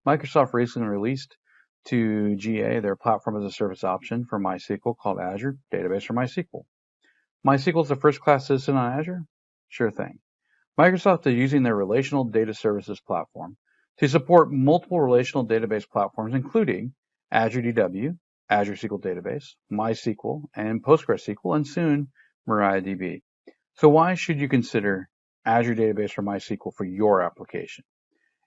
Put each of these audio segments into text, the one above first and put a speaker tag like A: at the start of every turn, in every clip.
A: Microsoft recently released to GA their platform as a service option for MySQL called Azure Database for MySQL. MySQL is a first-class citizen on Azure? Sure thing. Microsoft is using their relational data services platform to support multiple relational database platforms, including Azure DW, Azure SQL Database, MySQL, and PostgreSQL, and soon MariaDB. So why should you consider Azure Database for MySQL for your application?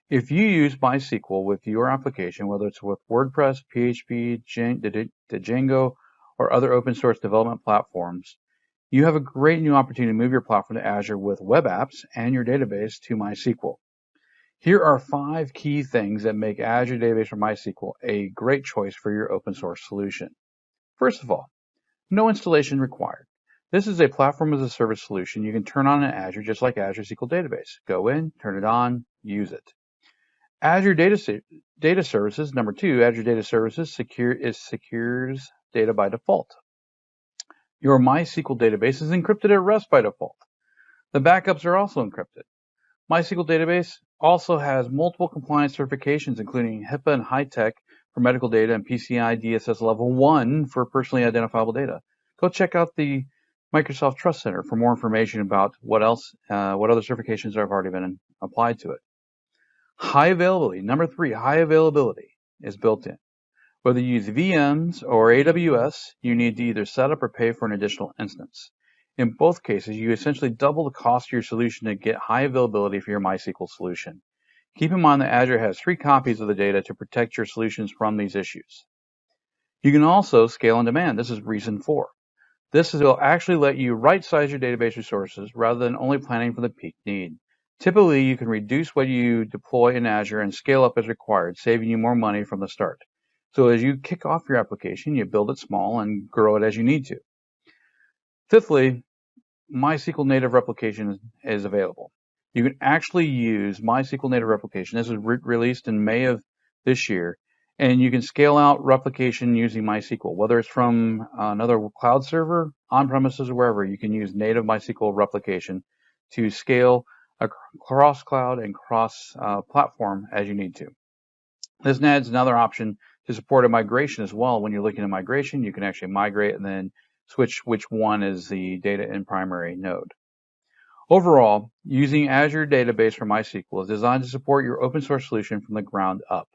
A: If you use MySQL with your application, whether it's with WordPress, PHP, Django, or other open source development platforms, you have a great new opportunity to move your platform to Azure with web apps and your database to MySQL. Here are 5 key things that make Azure Database for MySQL a great choice for your open source solution. First of all, no installation required. This is a platform as a service solution you can turn on in Azure just like Azure SQL Database. Go in, turn it on, use it. Azure Data Services, number 2, Azure Data Services secures data by default. Your MySQL database is encrypted at rest by default. The backups are also encrypted. MySQL database also has multiple compliance certifications, including HIPAA and HITECH for medical data and PCI DSS Level 1 for personally identifiable data. Go check out the Microsoft Trust Center for more information about what other certifications have already been applied to it. High availability. Number 3, high availability is built in. Whether you use VMs or AWS, you need to either set up or pay for an additional instance. In both cases, you essentially double the cost of your solution to get high availability for your MySQL solution. Keep in mind that Azure has 3 copies of the data to protect your solutions from these issues. You can also scale on demand. This is reason 4. This will actually let you right-size your database resources rather than only planning for the peak need. Typically, you can reduce what you deploy in Azure and scale up as required, saving you more money from the start. So as you kick off your application, you build it small and grow it as you need to. Fifthly, MySQL native replication is available. You can actually use MySQL native replication. This was released in May of this year, and you can scale out replication using MySQL, whether it's from another cloud server, on-premises, or wherever. You can use native MySQL replication to scale across cloud and cross platform as you need to. This adds another option to support a migration as well. When you're looking at migration, you can actually migrate and then switch which one is the data in primary node. Overall, using Azure Database for MySQL is designed to support your open source solution from the ground up.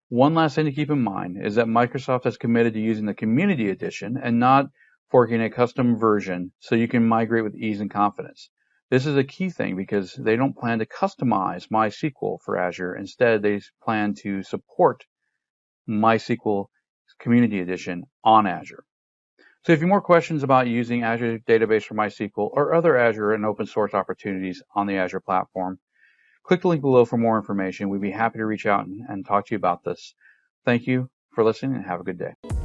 A: One last thing to keep in mind is that Microsoft has committed to using the Community Edition and not forking a custom version so you can migrate with ease and confidence. This is a key thing because they don't plan to customize MySQL for Azure. Instead, they plan to support MySQL Community Edition on Azure. So if you have more questions about using Azure Database for MySQL or other Azure and open source opportunities on the Azure platform, click the link below for more information. We'd be happy to reach out and talk to you about this. Thank you for listening and have a good day.